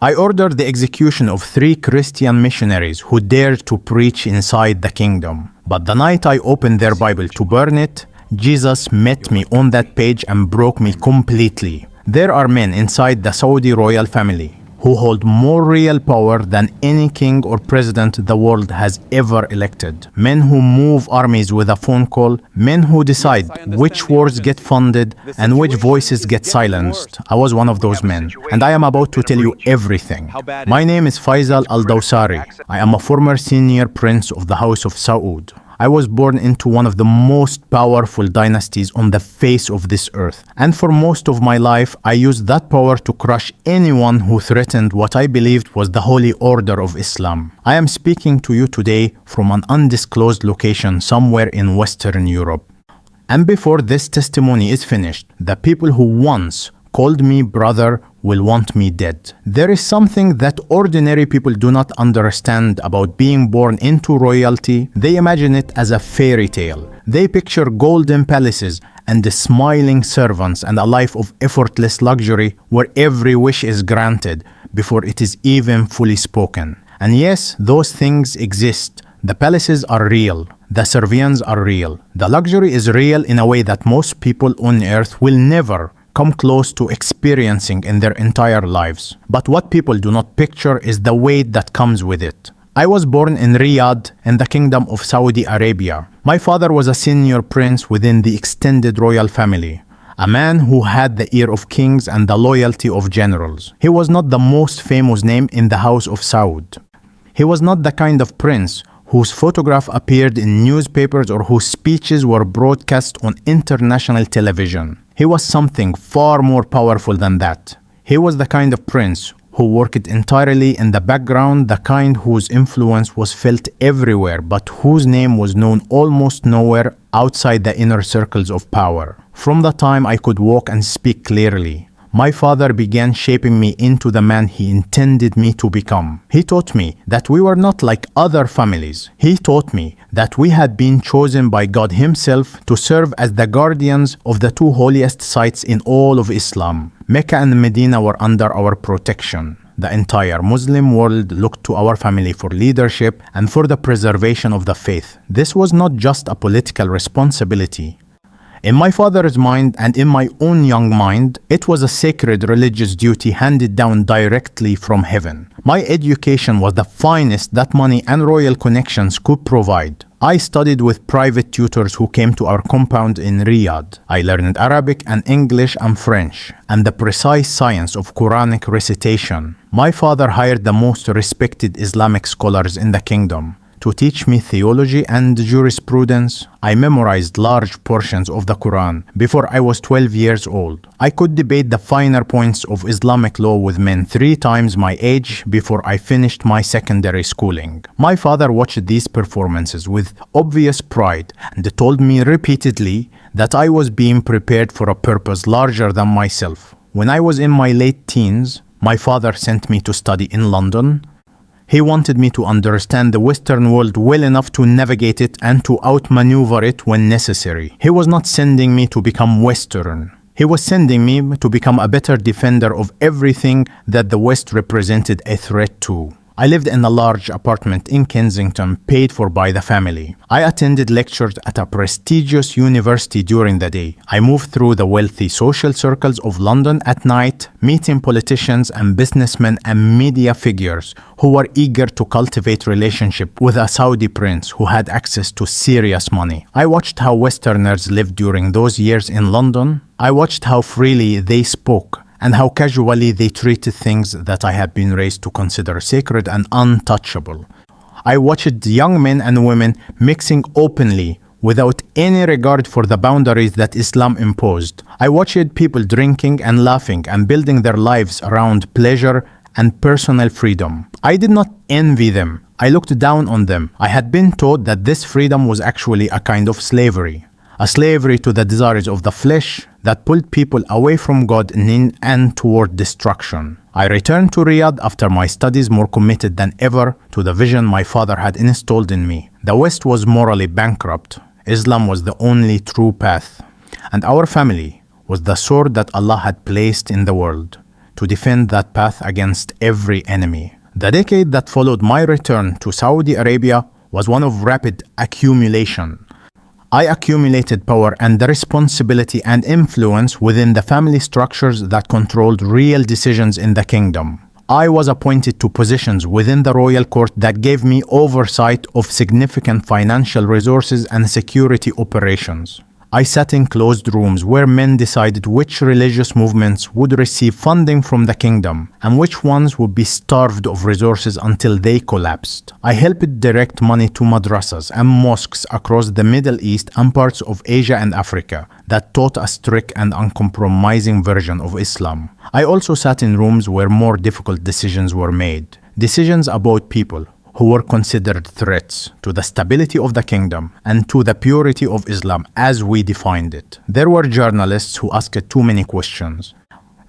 I ordered the execution of 3 Christian missionaries who dared to preach inside the kingdom. But the night I opened their Bible to burn it, Jesus met me on that page and broke me completely. There are men inside the Saudi royal family who hold more real power than any king or president the world has ever elected. Men who move armies with a phone call, men who decide which wars get funded and which voices get silenced. I was one of those men, and I am about to tell you everything. My name is Faisal Al-Dawsari. I am a former senior prince of the House of Saud. I was born into one of the most powerful dynasties on the face of this earth. And for most of my life, I used that power to crush anyone who threatened what I believed was the holy order of Islam. I am speaking to you today from an undisclosed location somewhere in Western Europe. And before this testimony is finished, the people who once called me brother will want me dead. There is something that ordinary people do not understand about being born into royalty. They imagine it as a fairy tale. They picture golden palaces and the smiling servants and a life of effortless luxury where every wish is granted before it is even fully spoken. And yes, those things exist. The palaces are real. The servants are real. The luxury is real in a way that most people on earth will never come close to experiencing in their entire lives. But what people do not picture is the weight that comes with it. I was born in Riyadh in the Kingdom of Saudi Arabia. My father was a senior prince within the extended royal family, a man who had the ear of kings and the loyalty of generals. He was not the most famous name in the House of Saud. He was not the kind of prince whose photograph appeared in newspapers or whose speeches were broadcast on international television. He was something far more powerful than that. He was the kind of prince who worked entirely in the background, the kind whose influence was felt everywhere, but whose name was known almost nowhere outside the inner circles of power. From the time I could walk and speak clearly, my father began shaping me into the man he intended me to become. He taught me that we were not like other families. He taught me that we had been chosen by God Himself to serve as the guardians of the 2 holiest sites in all of Islam. Mecca and Medina were under our protection. The entire Muslim world looked to our family for leadership and for the preservation of the faith. This was not just a political responsibility. In my father's mind and in my own young mind, it was a sacred religious duty handed down directly from heaven. My education was the finest that money and royal connections could provide. I studied with private tutors who came to our compound in Riyadh. I learned Arabic and English and French and the precise science of Quranic recitation. My father hired the most respected Islamic scholars in the kingdom to teach me theology and jurisprudence. I memorized large portions of the Quran before I was 12 years old. I could debate the finer points of Islamic law with men 3 times my age before I finished my secondary schooling. My father watched these performances with obvious pride and told me repeatedly that I was being prepared for a purpose larger than myself. When I was in my late teens, my father sent me to study in London. He wanted me to understand the Western world well enough to navigate it and to outmaneuver it when necessary. He was not sending me to become Western. He was sending me to become a better defender of everything that the West represented a threat to. I lived in a large apartment in Kensington, paid for by the family. I attended lectures at a prestigious university during the day. I moved through the wealthy social circles of London at night, meeting politicians and businessmen and media figures who were eager to cultivate relationship with a Saudi prince who had access to serious money. I watched how Westerners lived during those years in London. I watched how freely they spoke and how casually they treated things that I had been raised to consider sacred and untouchable. I watched young men and women mixing openly without any regard for the boundaries that Islam imposed. I watched people drinking and laughing and building their lives around pleasure and personal freedom. I did not envy them. I looked down on them. I had been taught that this freedom was actually a kind of slavery. A slavery to the desires of the flesh that pulled people away from God and toward destruction. I returned to Riyadh after my studies more committed than ever to the vision my father had installed in me. The West was morally bankrupt. Islam was the only true path. And our family was the sword that Allah had placed in the world to defend that path against every enemy. The decade that followed my return to Saudi Arabia was one of rapid accumulation. I accumulated power and the responsibility and influence within the family structures that controlled real decisions in the kingdom. I was appointed to positions within the royal court that gave me oversight of significant financial resources and security operations. I sat in closed rooms where men decided which religious movements would receive funding from the kingdom and which ones would be starved of resources until they collapsed. I helped direct money to madrasas and mosques across the Middle East and parts of Asia and Africa that taught a strict and uncompromising version of Islam. I also sat in rooms where more difficult decisions were made. Decisions about people who were considered threats to the stability of the kingdom and to the purity of Islam as we defined it. There were journalists who asked too many questions.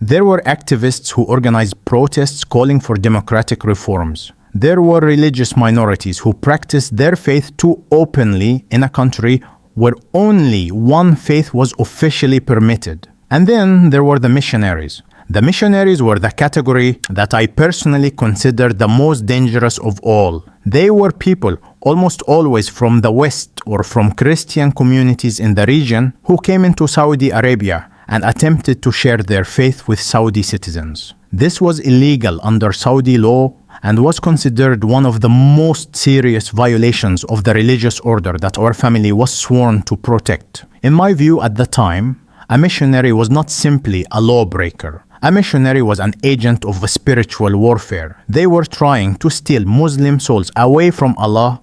There were activists who organized protests calling for democratic reforms. There were religious minorities who practiced their faith too openly in a country where only one faith was officially permitted. And then there were the missionaries. The missionaries were the category that I personally considered the most dangerous of all. They were people, almost always from the West or from Christian communities in the region, who came into Saudi Arabia and attempted to share their faith with Saudi citizens. This was illegal under Saudi law and was considered one of the most serious violations of the religious order that our family was sworn to protect. In my view at the time, a missionary was not simply a lawbreaker. A missionary was an agent of spiritual warfare. They were trying to steal Muslim souls away from Allah.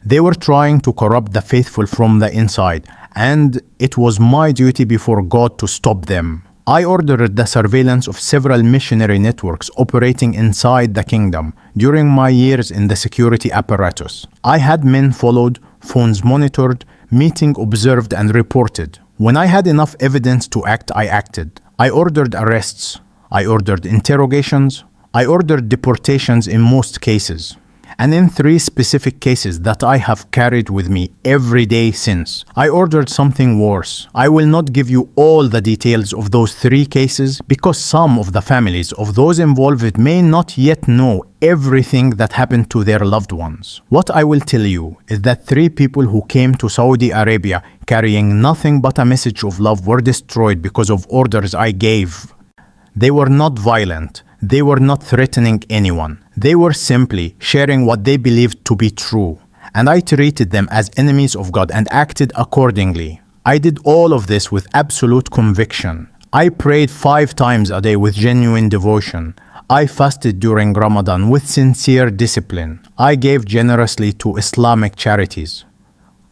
They were trying to corrupt the faithful from the inside, and it was my duty before God to stop them. I ordered the surveillance of several missionary networks operating inside the kingdom during my years in the security apparatus. I had men followed, phones monitored, meetings observed and reported. When I had enough evidence to act, I acted. I ordered arrests. I ordered interrogations. I ordered deportations in most cases. And in 3 specific cases that I have carried with me every day since, I ordered something worse. I will not give you all the details of those 3 cases because some of the families of those involved may not yet know everything that happened to their loved ones. What I will tell you is that 3 people who came to Saudi Arabia carrying nothing but a message of love were destroyed because of orders I gave. They were not violent. They were not threatening anyone. They were simply sharing what they believed to be true. And I treated them as enemies of God and acted accordingly. I did all of this with absolute conviction. I prayed 5 times a day with genuine devotion. I fasted during Ramadan with sincere discipline. I gave generously to Islamic charities.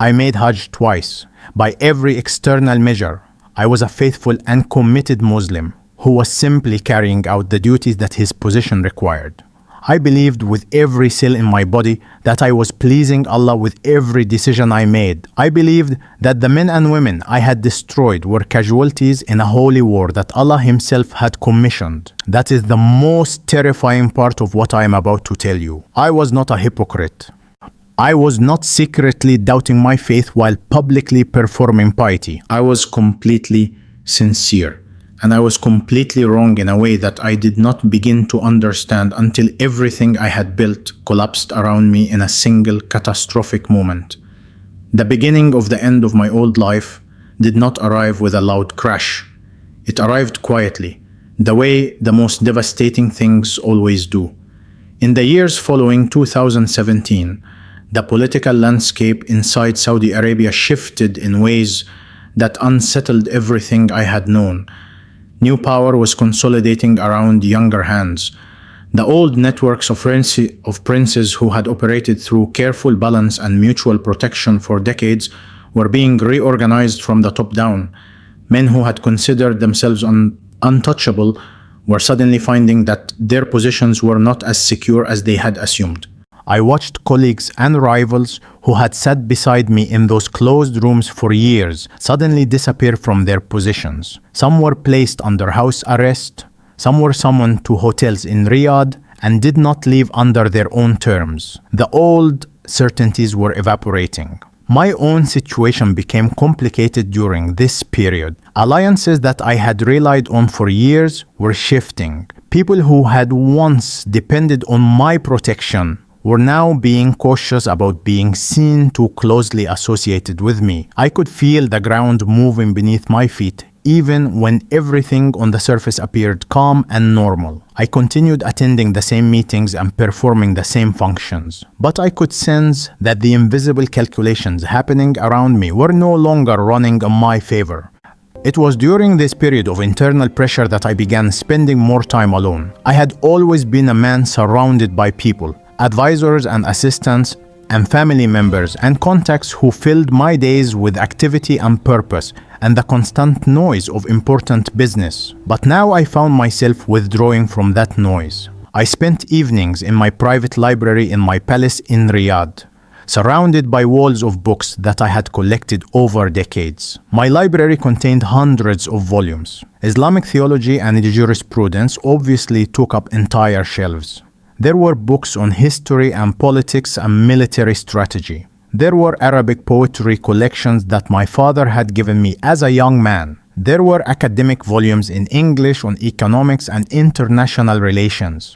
I made Hajj twice. By every external measure, I was a faithful and committed Muslim who was simply carrying out the duties that his position required. I believed with every cell in my body that I was pleasing Allah with every decision I made. I believed that the men and women I had destroyed were casualties in a holy war that Allah Himself had commissioned. That is the most terrifying part of what I am about to tell you. I was not a hypocrite. I was not secretly doubting my faith while publicly performing piety. I was completely sincere. And I was completely wrong in a way that I did not begin to understand until everything I had built collapsed around me in a single catastrophic moment. The beginning of the end of my old life did not arrive with a loud crash. It arrived quietly, the way the most devastating things always do. In the years following 2017, the political landscape inside Saudi Arabia shifted in ways that unsettled everything I had known. New power was consolidating around younger hands. The old networks of princes who had operated through careful balance and mutual protection for decades were being reorganized from the top down. Men who had considered themselves untouchable were suddenly finding that their positions were not as secure as they had assumed. I watched colleagues and rivals who had sat beside me in those closed rooms for years suddenly disappear from their positions. Some were placed under house arrest, some were summoned to hotels in Riyadh and did not leave under their own terms. The old certainties were evaporating. My own situation became complicated during this period. Alliances that I had relied on for years were shifting. People who had once depended on my protection were now being cautious about being seen too closely associated with me. I could feel the ground moving beneath my feet, even when everything on the surface appeared calm and normal. I continued attending the same meetings and performing the same functions, but I could sense that the invisible calculations happening around me were no longer running in my favor. It was during this period of internal pressure that I began spending more time alone. I had always been a man surrounded by people, advisors and assistants, and family members and contacts who filled my days with activity and purpose and the constant noise of important business. But now I found myself withdrawing from that noise. I spent evenings in my private library in my palace in Riyadh, surrounded by walls of books that I had collected over decades. My library contained hundreds of volumes. Islamic theology and jurisprudence obviously took up entire shelves. There were books on history and politics and military strategy. There were Arabic poetry collections that my father had given me as a young man. There were academic volumes in English on economics and international relations.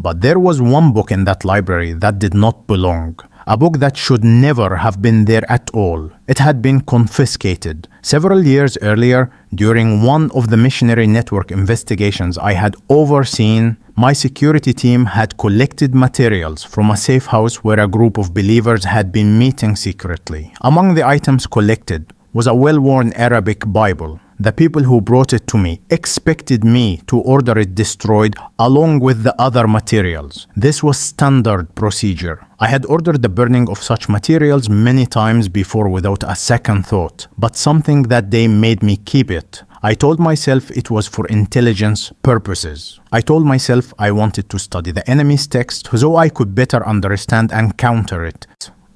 But there was one book in that library that did not belong. A book that should never have been there at all. It had been confiscated. Several years earlier, during one of the missionary network investigations I had overseen, my security team had collected materials from a safe house where a group of believers had been meeting secretly. Among the items collected was a well-worn Arabic Bible. The people who brought it to me expected me to order it destroyed along with the other materials. This was standard procedure. I had ordered the burning of such materials many times before without a second thought, but something that day made me keep it. I told myself it was for intelligence purposes. I told myself I wanted to study the enemy's text so I could better understand and counter it.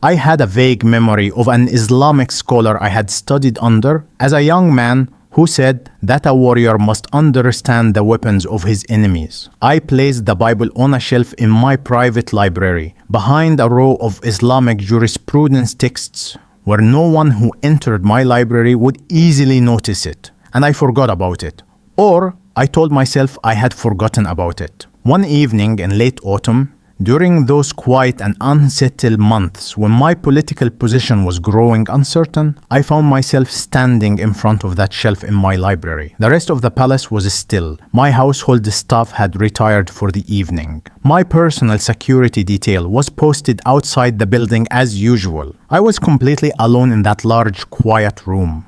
I had a vague memory of an Islamic scholar I had studied under as a young man who said that a warrior must understand the weapons of his enemies. I placed the Bible on a shelf in my private library, behind a row of Islamic jurisprudence texts, where no one who entered my library would easily notice it, and I forgot about it. Or I told myself I had forgotten about it. One evening in late autumn, during those quiet and unsettled months when my political position was growing uncertain, I found myself standing in front of that shelf in my library. The rest of the palace was still. My household staff had retired for the evening. My personal security detail was posted outside the building as usual. I was completely alone in that large, quiet room.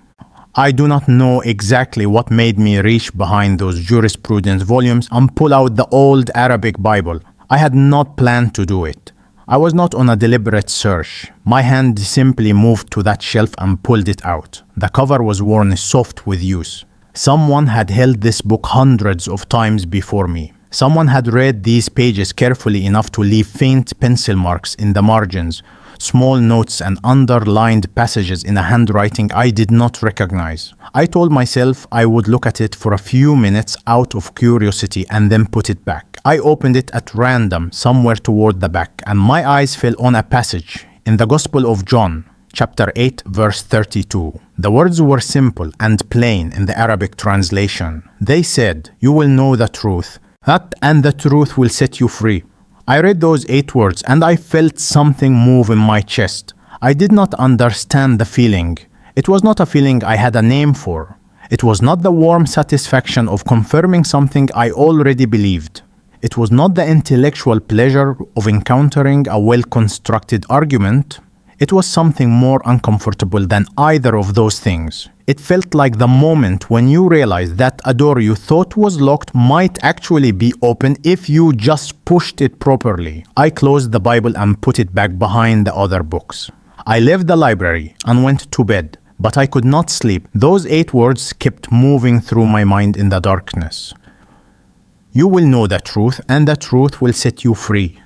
I do not know exactly what made me reach behind those jurisprudence volumes and pull out the old Arabic Bible. I had not planned to do it. I was not on a deliberate search. My hand simply moved to that shelf and pulled it out. The cover was worn soft with use. Someone had held this book hundreds of times before me. Someone had read these pages carefully enough to leave faint pencil marks in the margins, small notes and underlined passages in a handwriting I did not recognize. I told myself I would look at it for a few minutes out of curiosity and then put it back. I opened it at random somewhere toward the back, and my eyes fell on a passage in the Gospel of John, chapter 8, verse 32. The words were simple and plain in the Arabic translation. They said, "You will know the truth, and the truth will set you free." I read those 8 words and I felt something move in my chest. I did not understand the feeling. It was not a feeling I had a name for. It was not the warm satisfaction of confirming something I already believed. It was not the intellectual pleasure of encountering a well-constructed argument. It was something more uncomfortable than either of those things. It felt like the moment when you realize that a door you thought was locked might actually be open if you just pushed it properly. I closed the Bible and put it back behind the other books. I left the library and went to bed, but I could not sleep. Those 8 words kept moving through my mind in the darkness. You will know the truth, and the truth will set you free.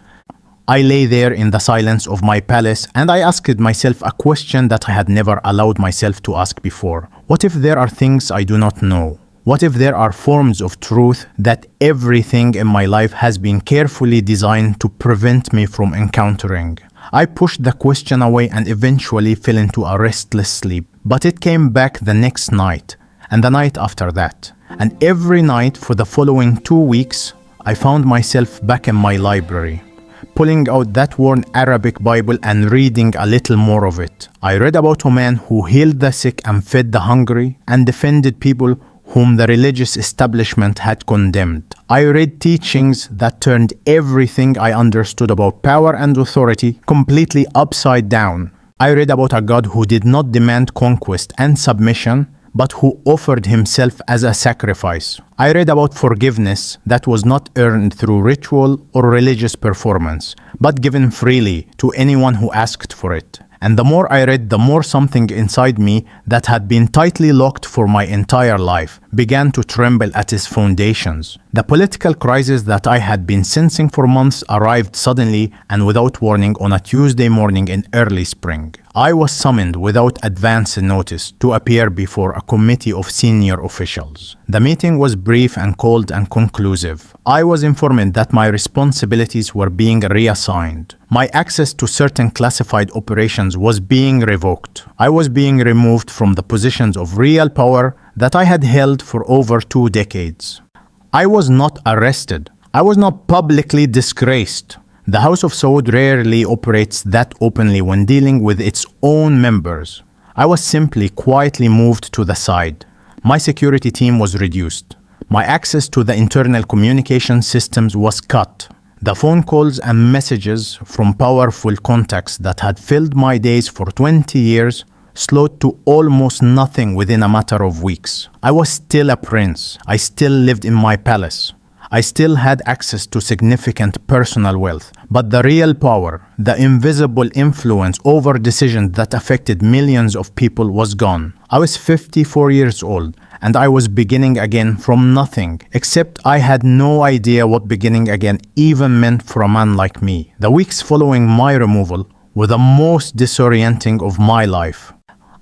I lay there in the silence of my palace and I asked myself a question that I had never allowed myself to ask before. What if there are things I do not know? What if there are forms of truth that everything in my life has been carefully designed to prevent me from encountering? I pushed the question away and eventually fell into a restless sleep. But it came back the next night, and the night after that. And every night for the following 2 weeks, I found myself back in my library, pulling out that worn Arabic Bible and reading a little more of it. I read about a man who healed the sick and fed the hungry and defended people whom the religious establishment had condemned. I read teachings that turned everything I understood about power and authority completely upside down. I read about a God who did not demand conquest and submission, but who offered himself as a sacrifice. I read about forgiveness that was not earned through ritual or religious performance, but given freely to anyone who asked for it. And the more I read, the more something inside me that had been tightly locked for my entire life began to tremble at its foundations. The political crisis that I had been sensing for months arrived suddenly and without warning on a Tuesday morning in early spring. I was summoned without advance notice to appear before a committee of senior officials. The meeting was brief and cold and conclusive. I was informed that my responsibilities were being reassigned. My access to certain classified operations was being revoked. I was being removed from the positions of real power that I had held for over 2 decades. I was not arrested. I was not publicly disgraced. The House of Saud rarely operates that openly when dealing with its own members. I was simply quietly moved to the side. My security team was reduced. My access to the internal communication systems was cut. The phone calls and messages from powerful contacts that had filled my days for 20 years slowed to almost nothing within a matter of weeks. I was still a prince. I still lived in my palace. I still had access to significant personal wealth, but the real power, the invisible influence over decisions that affected millions of people was gone. I was 54 years old, and I was beginning again from nothing, except I had no idea what beginning again even meant for a man like me. The weeks following my removal were the most disorienting of my life.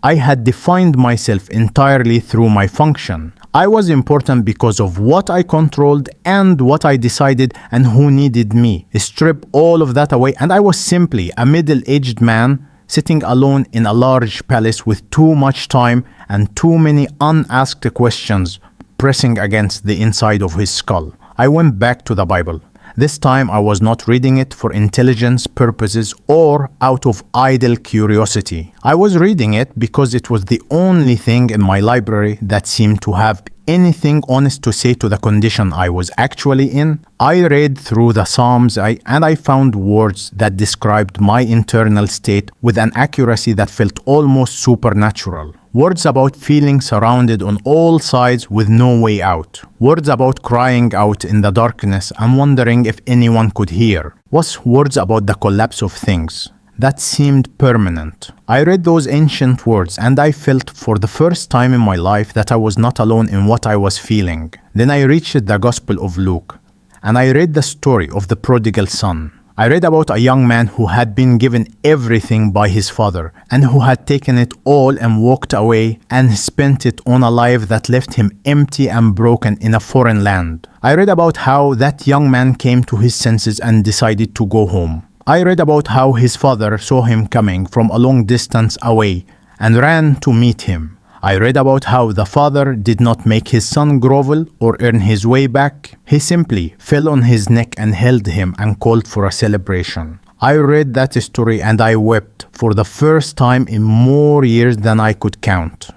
I had defined myself entirely through my function. I was important because of what I controlled and what I decided and who needed me. Strip all of that away and I was simply a middle-aged man sitting alone in a large palace with too much time and too many unasked questions pressing against the inside of his skull. I went back to the Bible. This time I was not reading it for intelligence purposes or out of idle curiosity. I was reading it because it was the only thing in my library that seemed to have anything honest to say to the condition I was actually in. I read through the Psalms and I found words that described my internal state with an accuracy that felt almost supernatural. Words about feeling surrounded on all sides with no way out. Words about crying out in the darkness and wondering if anyone could hear. Words about the collapse of things that seemed permanent. I read those ancient words and I felt for the first time in my life that I was not alone in what I was feeling. Then I reached the Gospel of Luke and I read the story of the prodigal son. I read about a young man who had been given everything by his father and who had taken it all and walked away and spent it on a life that left him empty and broken in a foreign land. I read about how that young man came to his senses and decided to go home. I read about how his father saw him coming from a long distance away and ran to meet him. I read about how the father did not make his son grovel or earn his way back. He simply fell on his neck and held him and called for a celebration. I read that story and I wept for the first time in more years than I could count.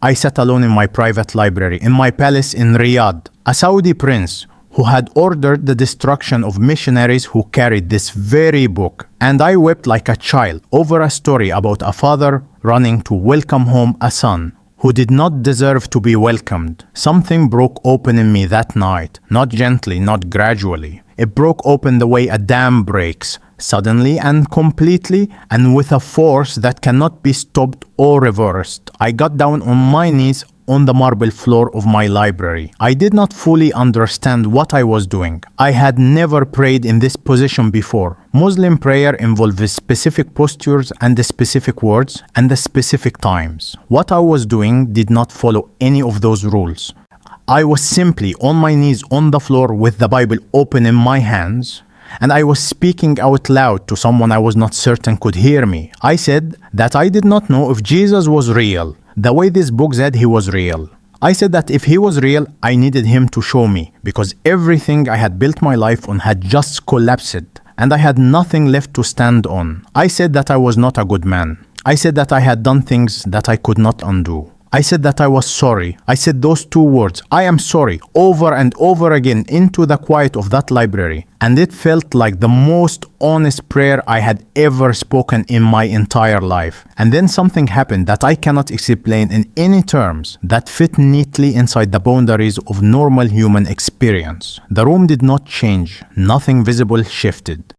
I sat alone in my private library in my palace in Riyadh, a Saudi prince who had ordered the destruction of missionaries who carried this very book. And I wept like a child over a story about a father running to welcome home a son who did not deserve to be welcomed. Something broke open in me that night, not gently, not gradually. It broke open the way a dam breaks, suddenly and completely, and with a force that cannot be stopped or reversed. I got down on my knees on the marble floor of my library. I did not fully understand what I was doing. I had never prayed in this position before. Muslim prayer involves specific postures and the specific words and the specific times. What I was doing did not follow any of those rules. I was simply on my knees on the floor with the Bible open in my hands, and I was speaking out loud to someone I was not certain could hear me. I said that I did not know if Jesus was real, the way this book said he was real. I said that if he was real, I needed him to show me, because everything I had built my life on had just collapsed, and I had nothing left to stand on. I said that I was not a good man. I said that I had done things that I could not undo. I said that I was sorry. I said those two words, I am sorry, over and over again into the quiet of that library. And it felt like the most honest prayer I had ever spoken in my entire life. And then something happened that I cannot explain in any terms that fit neatly inside the boundaries of normal human experience. The room did not change. Nothing visible shifted.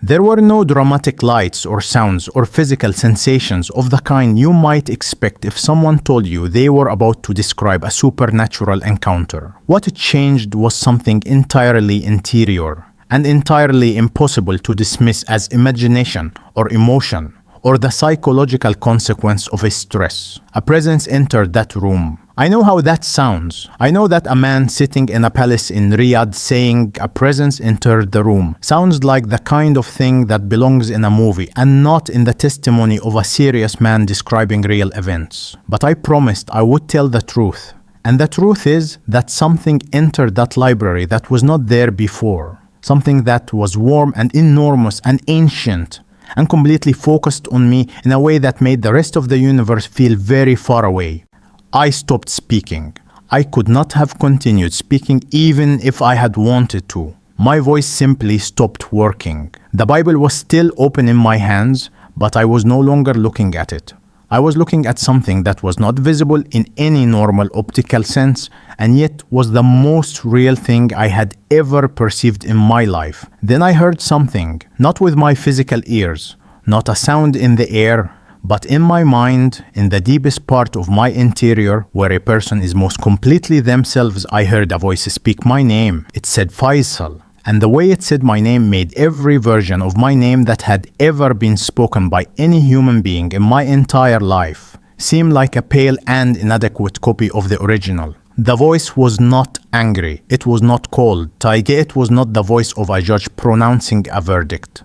There were no dramatic lights or sounds or physical sensations of the kind you might expect if someone told you they were about to describe a supernatural encounter. What changed was something entirely interior and entirely impossible to dismiss as imagination or emotion or the psychological consequence of a stress. A presence entered that room. I know how that sounds. I know that a man sitting in a palace in Riyadh saying a presence entered the room sounds like the kind of thing that belongs in a movie and not in the testimony of a serious man describing real events. But I promised I would tell the truth. And the truth is that something entered that library that was not there before. Something that was warm and enormous and ancient and completely focused on me in a way that made the rest of the universe feel very far away. I stopped speaking. I could not have continued speaking even if I had wanted to. My voice simply stopped working. The Bible was still open in my hands, but I was no longer looking at it. I was looking at something that was not visible in any normal optical sense, and yet was the most real thing I had ever perceived in my life. Then I heard something, not with my physical ears, not a sound in the air, but in my mind, in the deepest part of my interior, where a person is most completely themselves, I heard a voice speak my name. It said Faisal. And the way it said my name made every version of my name that had ever been spoken by any human being in my entire life seem like a pale and inadequate copy of the original. The voice was not angry. It was not cold. It was not the voice of a judge pronouncing a verdict.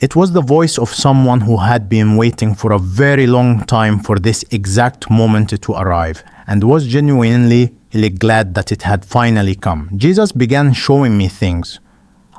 It was the voice of someone who had been waiting for a very long time for this exact moment to arrive and was genuinely glad that it had finally come. Jesus began showing me things.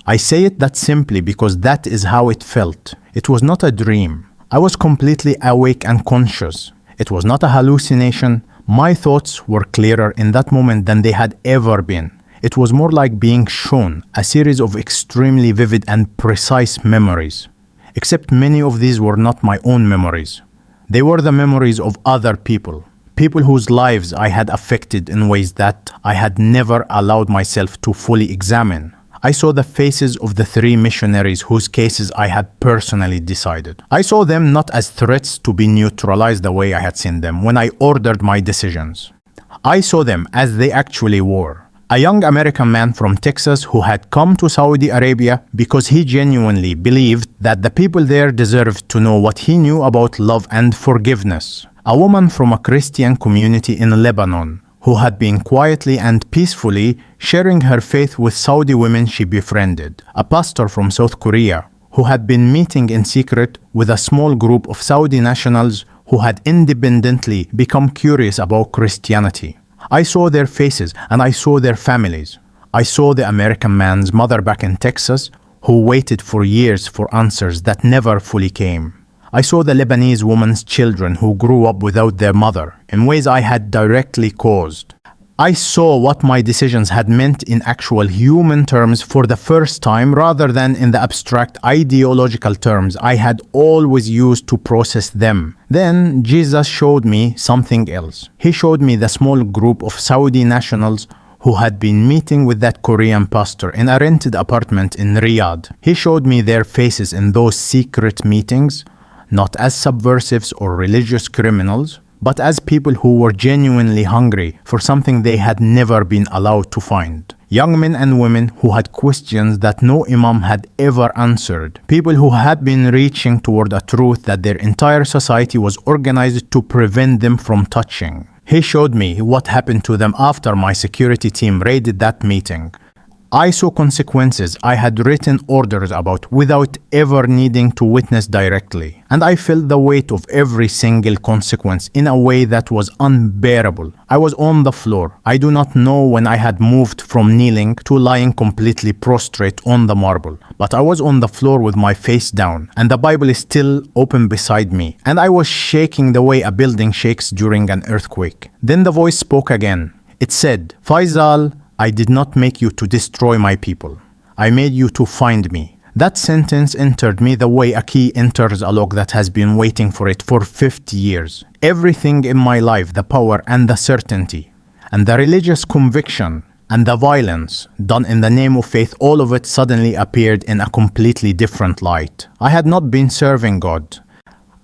I say it that simply because that is how it felt. It was not a dream. I was completely awake and conscious. It was not a hallucination. My thoughts were clearer in that moment than they had ever been. It was more like being shown a series of extremely vivid and precise memories. Except many of these were not my own memories. They were the memories of other people. People whose lives I had affected in ways that I had never allowed myself to fully examine. I saw the faces of the 3 missionaries whose cases I had personally decided. I saw them not as threats to be neutralized the way I had seen them when I ordered my decisions. I saw them as they actually were. A young American man from Texas who had come to Saudi Arabia because he genuinely believed that the people there deserved to know what he knew about love and forgiveness. A woman from a Christian community in Lebanon who had been quietly and peacefully sharing her faith with Saudi women she befriended. A pastor from South Korea who had been meeting in secret with a small group of Saudi nationals who had independently become curious about Christianity. I saw their faces and I saw their families. I saw the American man's mother back in Texas who waited for years for answers that never fully came. I saw the Lebanese woman's children who grew up without their mother in ways I had directly caused. I saw what my decisions had meant in actual human terms for the first time rather than in the abstract ideological terms I had always used to process them. Then Jesus showed me something else. He showed me the small group of Saudi nationals who had been meeting with that Korean pastor in a rented apartment in Riyadh. He showed me their faces in those secret meetings, not as subversives or religious criminals, but as people who were genuinely hungry for something they had never been allowed to find. Young men and women who had questions that no imam had ever answered. People who had been reaching toward a truth that their entire society was organized to prevent them from touching. He showed me what happened to them after my security team raided that meeting. I saw consequences I had written orders about without ever needing to witness directly, and I felt the weight of every single consequence in a way that was unbearable. I was on the floor. I do not know when I had moved from kneeling to lying completely prostrate on the marble, but I was on the floor with my face down, and the Bible is still open beside me, and I was shaking the way a building shakes during an earthquake. Then the voice spoke again. It said, "Faisal, I did not make you to destroy my people. I made you to find me." That sentence entered me the way a key enters a lock that has been waiting for it for 50 years. Everything in my life, the power and the certainty, and the religious conviction, and the violence done in the name of faith, all of it suddenly appeared in a completely different light. I had not been serving God.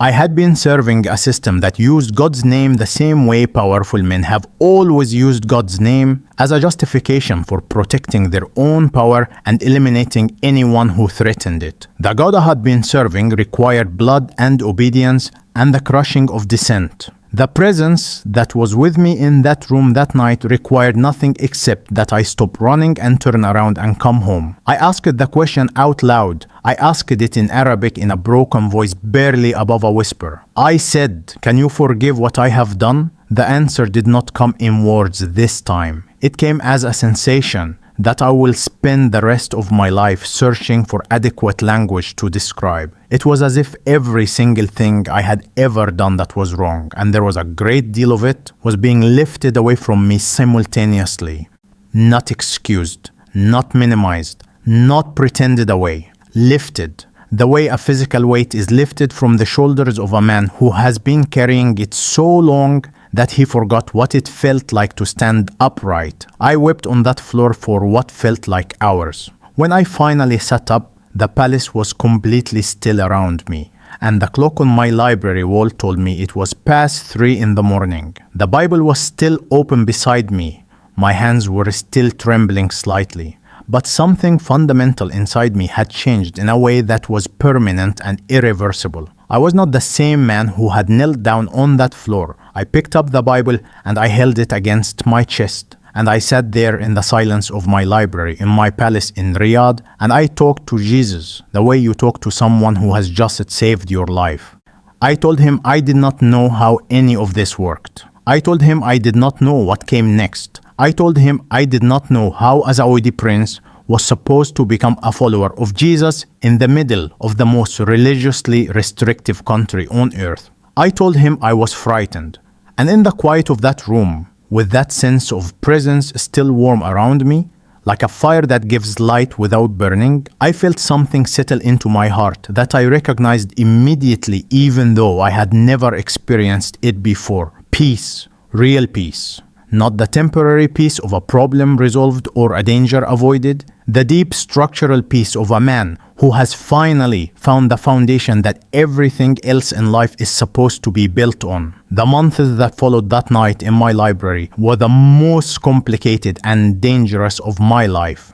I had been serving a system that used God's name the same way powerful men have always used God's name, as a justification for protecting their own power and eliminating anyone who threatened it. The God I had been serving required blood and obedience and the crushing of dissent. The presence that was with me in that room that night required nothing except that I stop running and turn around and come home. I asked the question out loud. I asked it in Arabic in a broken voice, barely above a whisper. I said, "Can you forgive what I have done?" The answer did not come in words this time. It came as a sensation that I will spend the rest of my life searching for adequate language to describe. It was as if every single thing I had ever done that was wrong, and there was a great deal of it, was being lifted away from me simultaneously. Not excused, not minimized, not pretended away. Lifted. The way a physical weight is lifted from the shoulders of a man who has been carrying it so long that he forgot what it felt like to stand upright. I wept on that floor for what felt like hours. When I finally sat up, the palace was completely still around me, and the clock on my library wall told me it was past 3 in the morning. The Bible was still open beside me. My hands were still trembling slightly, but something fundamental inside me had changed in a way that was permanent and irreversible. I was not the same man who had knelt down on that floor. I picked up the Bible and I held it against my chest. And I sat there in the silence of my library in my palace in Riyadh, and I talked to Jesus the way you talk to someone who has just saved your life. I told him I did not know how any of this worked. I told him I did not know what came next. I told him I did not know how a Saudi prince was supposed to become a follower of Jesus in the middle of the most religiously restrictive country on earth. I told him I was frightened, and in the quiet of that room, with that sense of presence still warm around me, like a fire that gives light without burning, I felt something settle into my heart that I recognized immediately, even though I had never experienced it before. Peace, real peace. Not the temporary peace of a problem resolved or a danger avoided, the deep structural peace of a man who has finally found the foundation that everything else in life is supposed to be built on. The months that followed that night in my library were the most complicated and dangerous of my life.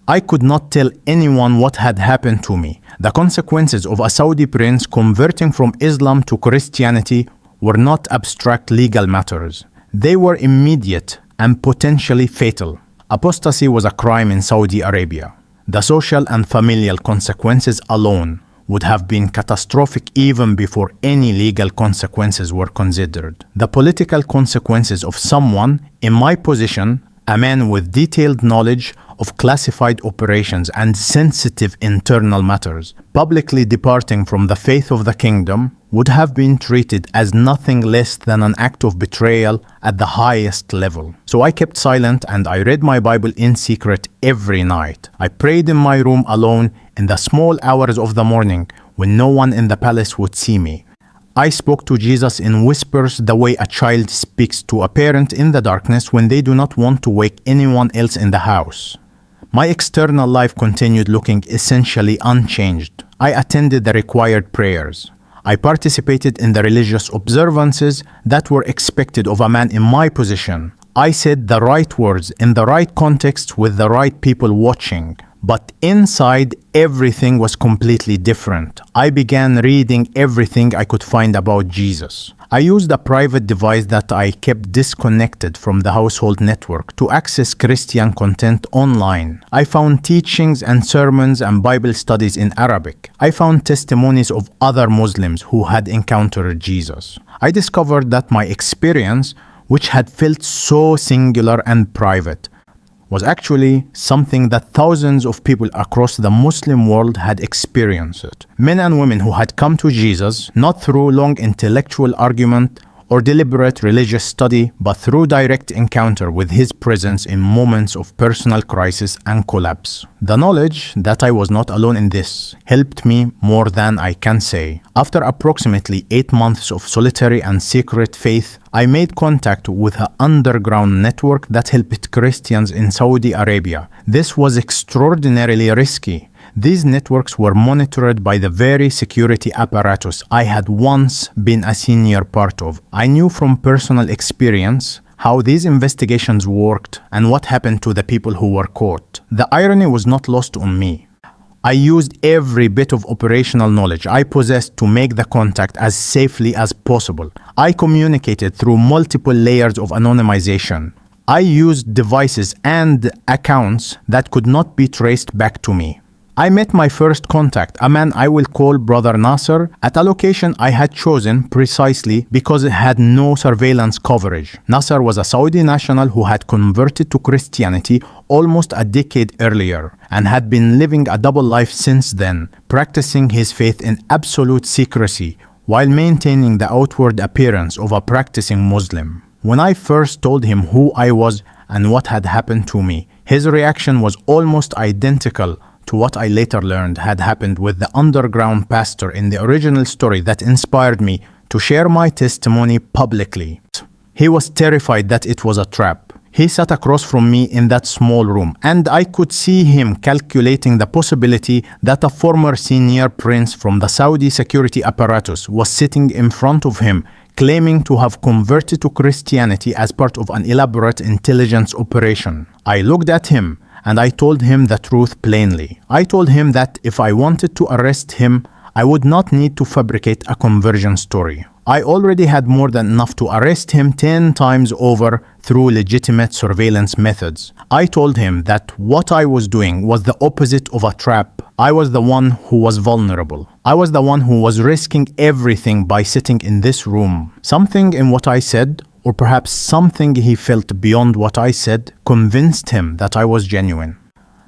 I could not tell anyone what had happened to me. The consequences of a Saudi prince converting from Islam to Christianity were not abstract legal matters. They were immediate and potentially fatal. Apostasy was a crime in Saudi Arabia. The social and familial consequences alone would have been catastrophic even before any legal consequences were considered. The political consequences of someone in my position, a man with detailed knowledge of classified operations and sensitive internal matters, publicly departing from the faith of the kingdom, would have been treated as nothing less than an act of betrayal at the highest level. So I kept silent and I read my Bible in secret every night. I prayed in my room alone in the small hours of the morning when no one in the palace would see me. I spoke to Jesus in whispers the way a child speaks to a parent in the darkness when they do not want to wake anyone else in the house. My external life continued looking essentially unchanged. I attended the required prayers. I participated in the religious observances that were expected of a man in my position. I said the right words in the right context with the right people watching. But inside, everything was completely different. I began reading everything I could find about Jesus. I used a private device that I kept disconnected from the household network to access Christian content online. I found teachings and sermons and Bible studies in Arabic. I found testimonies of other Muslims who had encountered Jesus. I discovered that my experience, which had felt so singular and private, was actually something that thousands of people across the Muslim world had experienced. Men and women who had come to Jesus not through long intellectual argument or deliberate religious study, but through direct encounter with His presence in moments of personal crisis and collapse. The knowledge that I was not alone in this helped me more than I can say. After approximately 8 months of solitary and secret faith, I made contact with an underground network that helped Christians in Saudi Arabia. This was extraordinarily risky. These networks were monitored by the very security apparatus I had once been a senior part of. I knew from personal experience how these investigations worked and what happened to the people who were caught. The irony was not lost on me. I used every bit of operational knowledge I possessed to make the contact as safely as possible. I communicated through multiple layers of anonymization. I used devices and accounts that could not be traced back to me. I met my first contact, a man I will call Brother Nasser, at a location I had chosen precisely because it had no surveillance coverage. Nasser was a Saudi national who had converted to Christianity almost a decade earlier and had been living a double life since then, practicing his faith in absolute secrecy while maintaining the outward appearance of a practicing Muslim. When I first told him who I was and what had happened to me, his reaction was almost identical to what I later learned had happened with the underground pastor in the original story that inspired me to share my testimony publicly. He was terrified that it was a trap. He sat across from me in that small room, and I could see him calculating the possibility that a former senior prince from the Saudi security apparatus was sitting in front of him, claiming to have converted to Christianity as part of an elaborate intelligence operation. I looked at him, and I told him the truth plainly. I told him that if I wanted to arrest him, I would not need to fabricate a conversion story. I already had more than enough to arrest him 10 times over through legitimate surveillance methods. I told him that what I was doing was the opposite of a trap. I was the one who was vulnerable. I was the one who was risking everything by sitting in this room. Something in what I said, or perhaps something he felt beyond what I said, convinced him that I was genuine.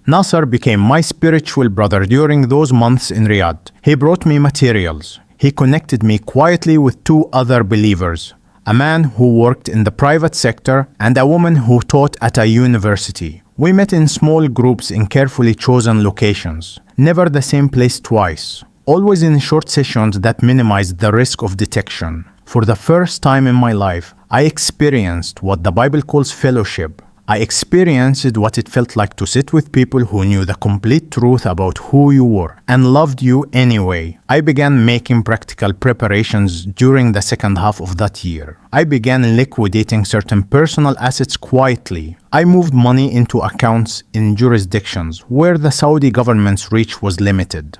Nasser became my spiritual brother during those months in Riyadh. He brought me materials. He connected me quietly with 2 other believers, a man who worked in the private sector and a woman who taught at a university. We met in small groups in carefully chosen locations, never the same place twice, always in short sessions that minimized the risk of detection. For the first time in my life, I experienced what the Bible calls fellowship. I experienced what it felt like to sit with people who knew the complete truth about who you were and loved you anyway. I began making practical preparations during the second half of that year. I began liquidating certain personal assets quietly. I moved money into accounts in jurisdictions where the Saudi government's reach was limited.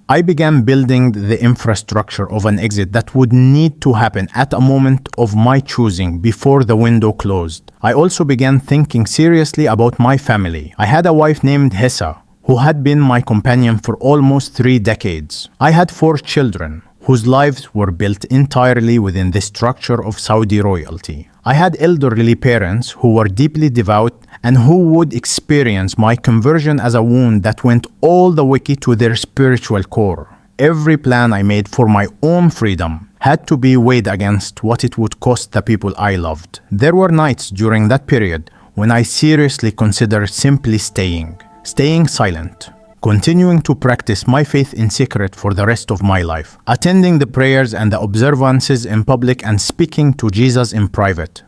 I began building the infrastructure of an exit that would need to happen at a moment of my choosing before the window closed. I also began thinking seriously about my family. I had a wife named Hessa, who had been my companion for almost 3 decades. I had 4 children, whose lives were built entirely within the structure of Saudi royalty. I had elderly parents who were deeply devout and who would experience my conversion as a wound that went all the way to their spiritual core. Every plan I made for my own freedom had to be weighed against what it would cost the people I loved. There were nights during that period when I seriously considered simply staying silent, continuing to practice my faith in secret for the rest of my life, attending the prayers and the observances in public and speaking to Jesus in private.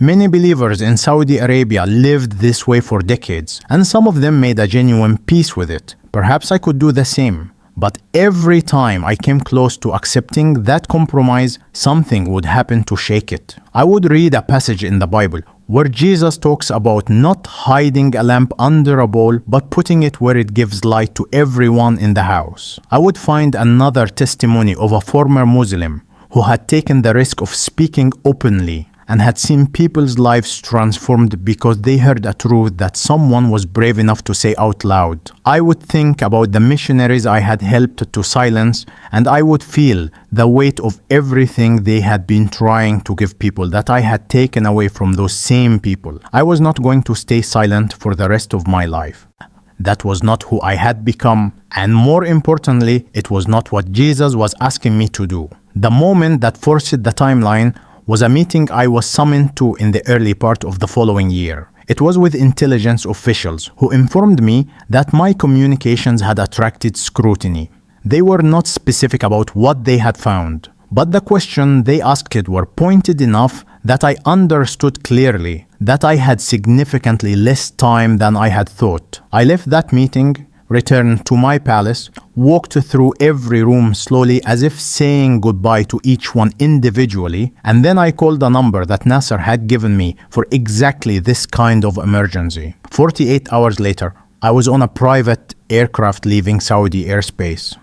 Many believers in Saudi Arabia lived this way for decades, and some of them made a genuine peace with it. Perhaps I could do the same. But every time I came close to accepting that compromise, something would happen to shake it. I would read a passage in the Bible where Jesus talks about not hiding a lamp under a bowl, but putting it where it gives light to everyone in the house. I would find another testimony of a former Muslim who had taken the risk of speaking openly and had seen people's lives transformed because they heard a truth that someone was brave enough to say out loud. I would think about the missionaries I had helped to silence, and I would feel the weight of everything they had been trying to give people that I had taken away from those same people. I was not going to stay silent for the rest of my life. That was not who I had become, and more importantly, it was not what Jesus was asking me to do. The moment that forced the timeline was a meeting I was summoned to in the early part of the following year. It was with intelligence officials who informed me that my communications had attracted scrutiny. They were not specific about what they had found, but the questions they asked were pointed enough that I understood clearly that I had significantly less time than I had thought. I left that meeting, returned to my palace, walked through every room slowly as if saying goodbye to each one individually, and then I called a number that Nasser had given me for exactly this kind of emergency. 48 hours later, I was on a private aircraft leaving Saudi airspace.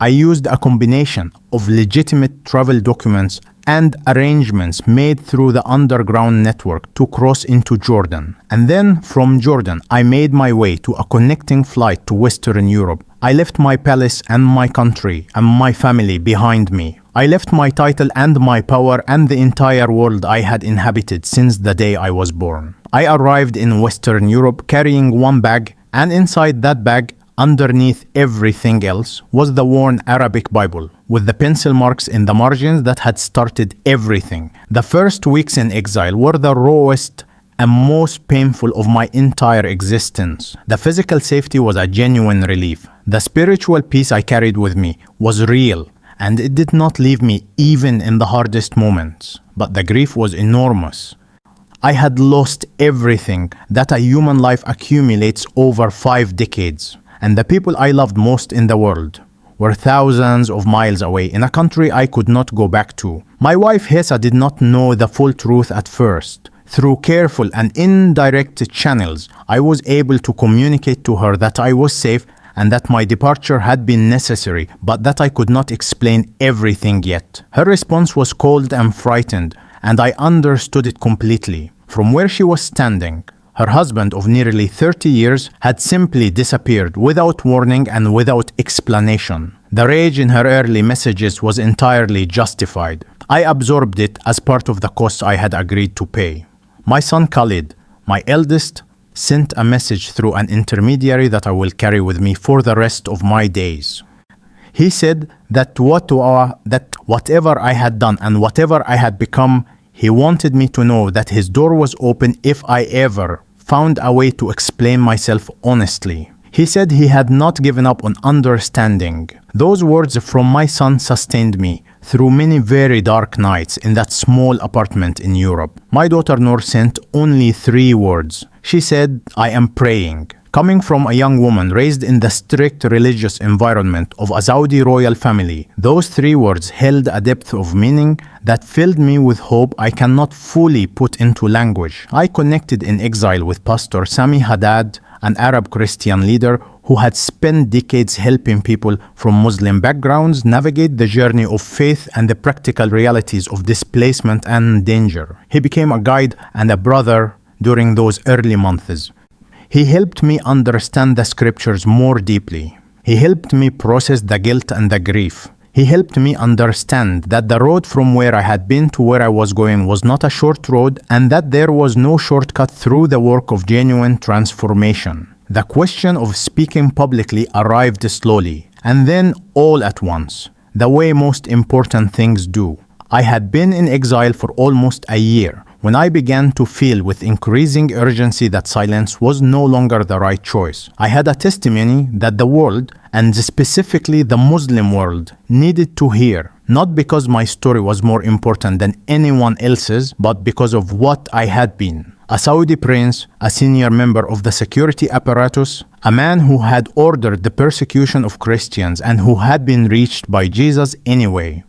I used a combination of legitimate travel documents and arrangements made through the underground network to cross into Jordan. And then from Jordan, I made my way to a connecting flight to Western Europe. I left my palace and my country and my family behind me. I left my title and my power and the entire world I had inhabited since the day I was born. I arrived in Western Europe carrying one bag, and inside that bag, underneath everything else, was the worn Arabic Bible with the pencil marks in the margins that had started everything. The first weeks in exile were the rawest and most painful of my entire existence. The physical safety was a genuine relief. The spiritual peace I carried with me was real, and it did not leave me even in the hardest moments. But the grief was enormous. I had lost everything that a human life accumulates over 5 decades. And the people I loved most in the world were thousands of miles away in a country I could not go back to. My wife Hesa did not know the full truth at first. Through careful and indirect channels, I was able to communicate to her that I was safe and that my departure had been necessary, but that I could not explain everything yet. Her response was cold and frightened, and I understood it completely. From where she was standing, her husband of nearly 30 years had simply disappeared without warning and without explanation. The rage in her early messages was entirely justified. I absorbed it as part of the cost I had agreed to pay. My son Khalid, my eldest, sent a message through an intermediary that I will carry with me for the rest of my days. He said that whatever I had done and whatever I had become, he wanted me to know that his door was open if I ever found a way to explain myself honestly. He said he had not given up on understanding. Those words from my son sustained me through many very dark nights in that small apartment in Europe. My daughter Noor sent only 3 words. She said, "I am praying." Coming from a young woman raised in the strict religious environment of a Saudi royal family, those 3 words held a depth of meaning that filled me with hope I cannot fully put into language. I connected in exile with Pastor Sami Haddad, an Arab Christian leader who had spent decades helping people from Muslim backgrounds navigate the journey of faith and the practical realities of displacement and danger. He became a guide and a brother during those early months. He helped me understand the scriptures more deeply. He helped me process the guilt and the grief. He helped me understand that the road from where I had been to where I was going was not a short road, and that there was no shortcut through the work of genuine transformation. The question of speaking publicly arrived slowly, and then all at once, the way most important things do. I had been in exile for almost a year when I began to feel with increasing urgency that silence was no longer the right choice. I had a testimony that the world, and specifically the Muslim world, needed to hear, not because my story was more important than anyone else's, but because of what I had been. A Saudi prince, a senior member of the security apparatus, a man who had ordered the persecution of Christians and who had been reached by Jesus anyway.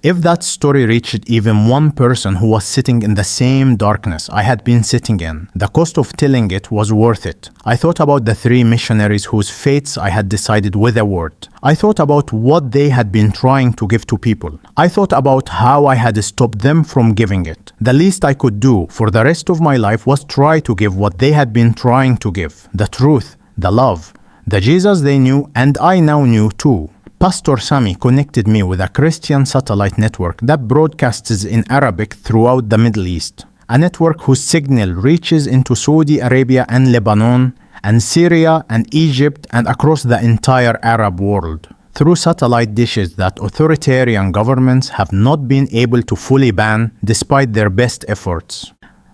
If that story reached even one person who was sitting in the same darkness I had been sitting in, the cost of telling it was worth it. I thought about the 3 missionaries whose fates I had decided with a word. I thought about what they had been trying to give to people. I thought about how I had stopped them from giving it. The least I could do for the rest of my life was try to give what they had been trying to give: the truth, the love, the Jesus they knew and I now knew too. Pastor Sami connected me with a Christian satellite network that broadcasts in Arabic throughout the Middle East, a network whose signal reaches into Saudi Arabia and Lebanon and Syria and Egypt and across the entire Arab world, through satellite dishes that authoritarian governments have not been able to fully ban despite their best efforts.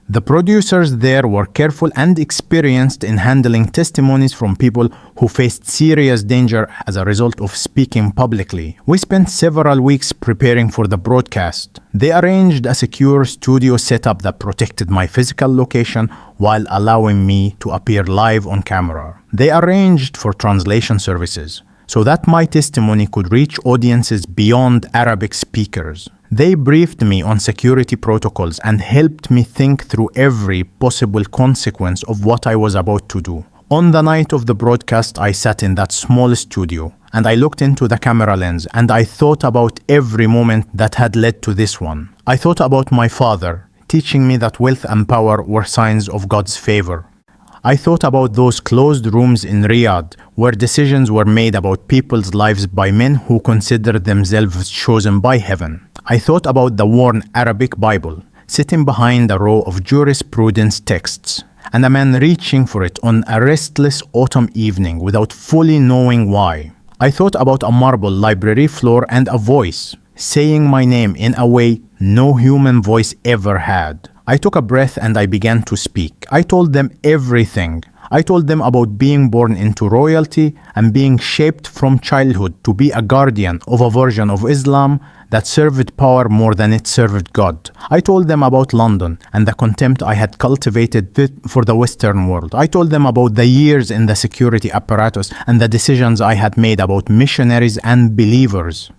The producers there were careful and experienced in handling testimonies from people who faced serious danger as a result of speaking publicly. We spent several weeks preparing for the broadcast. They arranged a secure studio setup that protected my physical location while allowing me to appear live on camera. They arranged for translation services so that my testimony could reach audiences beyond Arabic speakers. They briefed me on security protocols and helped me think through every possible consequence of what I was about to do. On the night of the broadcast, I sat in that small studio and I looked into the camera lens and I thought about every moment that had led to this one. I thought about my father teaching me that wealth and power were signs of God's favor. I thought about those closed rooms in Riyadh where decisions were made about people's lives by men who considered themselves chosen by heaven. I thought about the worn Arabic Bible sitting behind a row of jurisprudence texts and a man reaching for it on a restless autumn evening without fully knowing why. I thought about a marble library floor and a voice saying my name in a way no human voice ever had. I took a breath and I began to speak. I told them everything. I told them about being born into royalty and being shaped from childhood to be a guardian of a version of Islam that served power more than it served God. I told them about London and the contempt I had cultivated for the Western world. I told them about the years in the security apparatus and the decisions I had made about missionaries and believers.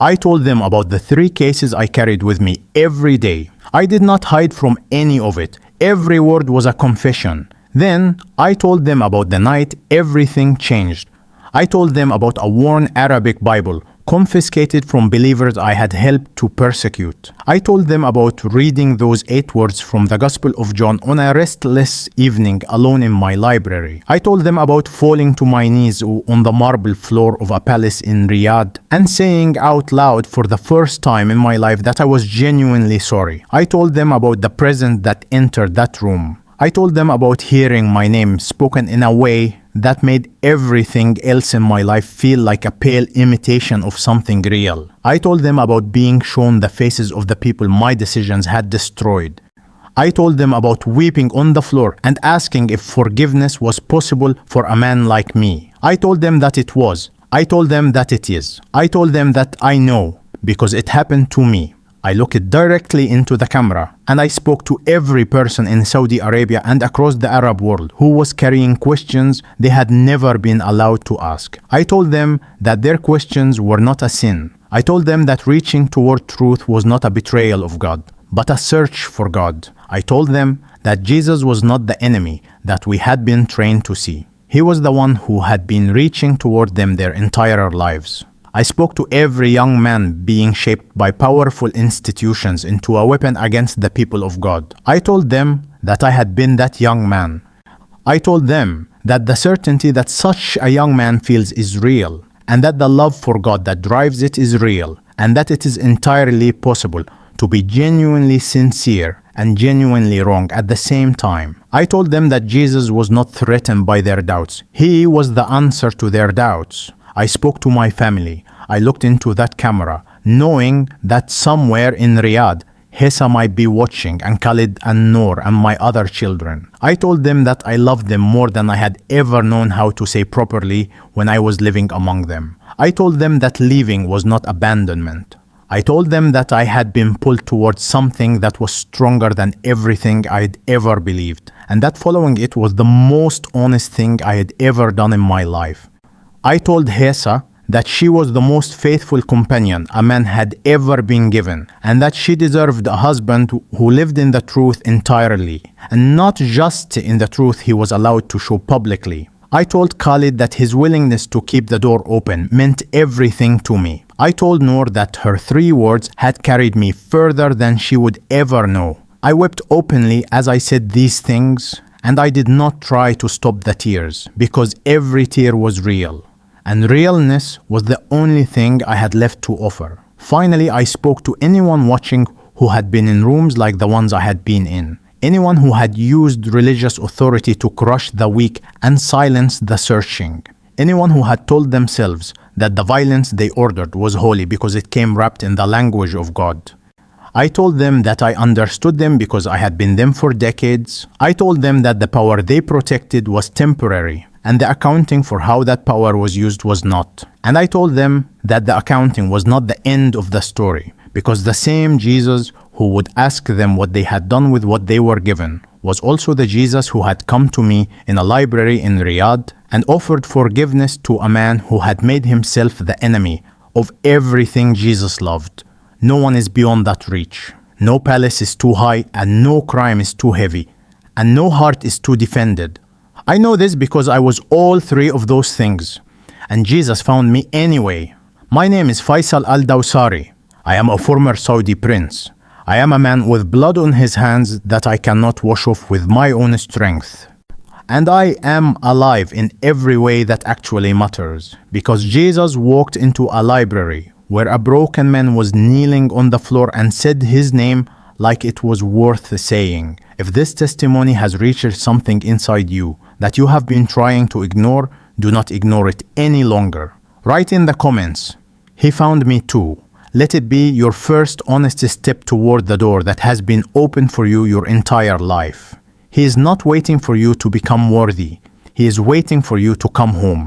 I told them about the 3 cases I carried with me every day. I did not hide from any of it. Every word was a confession. Then I told them about the night everything changed. I told them about a worn Arabic Bible confiscated from believers I had helped to persecute. I told them about reading those 8 words from the Gospel of John on a restless evening alone in my library. I told them about falling to my knees on the marble floor of a palace in Riyadh and saying out loud for the first time in my life that I was genuinely sorry. I told them about the presence that entered that room. I told them about hearing my name spoken in a way that made everything else in my life feel like a pale imitation of something real. I told them about being shown the faces of the people my decisions had destroyed. I told them about weeping on the floor and asking if forgiveness was possible for a man like me. I told them that it was. I told them that it is. I told them that I know because it happened to me. I looked directly into the camera and I spoke to every person in Saudi Arabia and across the Arab world who was carrying questions they had never been allowed to ask. I told them that their questions were not a sin. I told them that reaching toward truth was not a betrayal of God, but a search for God. I told them that Jesus was not the enemy that we had been trained to see. He was the one who had been reaching toward them their entire lives. I spoke to every young man being shaped by powerful institutions into a weapon against the people of God. I told them that I had been that young man. I told them that the certainty that such a young man feels is real, and that the love for God that drives it is real, and that it is entirely possible to be genuinely sincere and genuinely wrong at the same time. I told them that Jesus was not threatened by their doubts. He was the answer to their doubts. I spoke to my family. I looked into that camera, knowing that somewhere in Riyadh, Hessa might be watching, and Khalid and Noor and my other children. I told them that I loved them more than I had ever known how to say properly when I was living among them. I told them that leaving was not abandonment. I told them that I had been pulled towards something that was stronger than everything I'd ever believed, and that following it was the most honest thing I had ever done in my life. I told Hesa that she was the most faithful companion a man had ever been given, and that she deserved a husband who lived in the truth entirely, and not just in the truth he was allowed to show publicly. I told Khalid that his willingness to keep the door open meant everything to me. I told Noor that her 3 words had carried me further than she would ever know. I wept openly as I said these things, and I did not try to stop the tears, because every tear was real. And realness was the only thing I had left to offer. Finally, I spoke to anyone watching who had been in rooms like the ones I had been in. Anyone who had used religious authority to crush the weak and silence the searching. Anyone who had told themselves that the violence they ordered was holy because it came wrapped in the language of God. I told them that I understood them because I had been them for decades. I told them that the power they protected was temporary, and the accounting for how that power was used was not. And I told them that the accounting was not the end of the story, because the same Jesus who would ask them what they had done with what they were given was also the Jesus who had come to me in a library in Riyadh and offered forgiveness to a man who had made himself the enemy of everything Jesus loved. No one is beyond that reach. No palace is too high, and no crime is too heavy, and no heart is too defended. I know this because I was all 3 of those things, and Jesus found me anyway. My name is Faisal al-Dawsari. I am a former Saudi prince. I am a man with blood on his hands that I cannot wash off with my own strength. And I am alive in every way that actually matters, because Jesus walked into a library where a broken man was kneeling on the floor and said his name like it was worth saying. If this testimony has reached something inside you that you have been trying to ignore, do not ignore it any longer. Write in the comments, "He found me too." Let it be your first honest step toward the door that has been open for you your entire life. He is not waiting for you to become worthy. He is waiting for you to come home.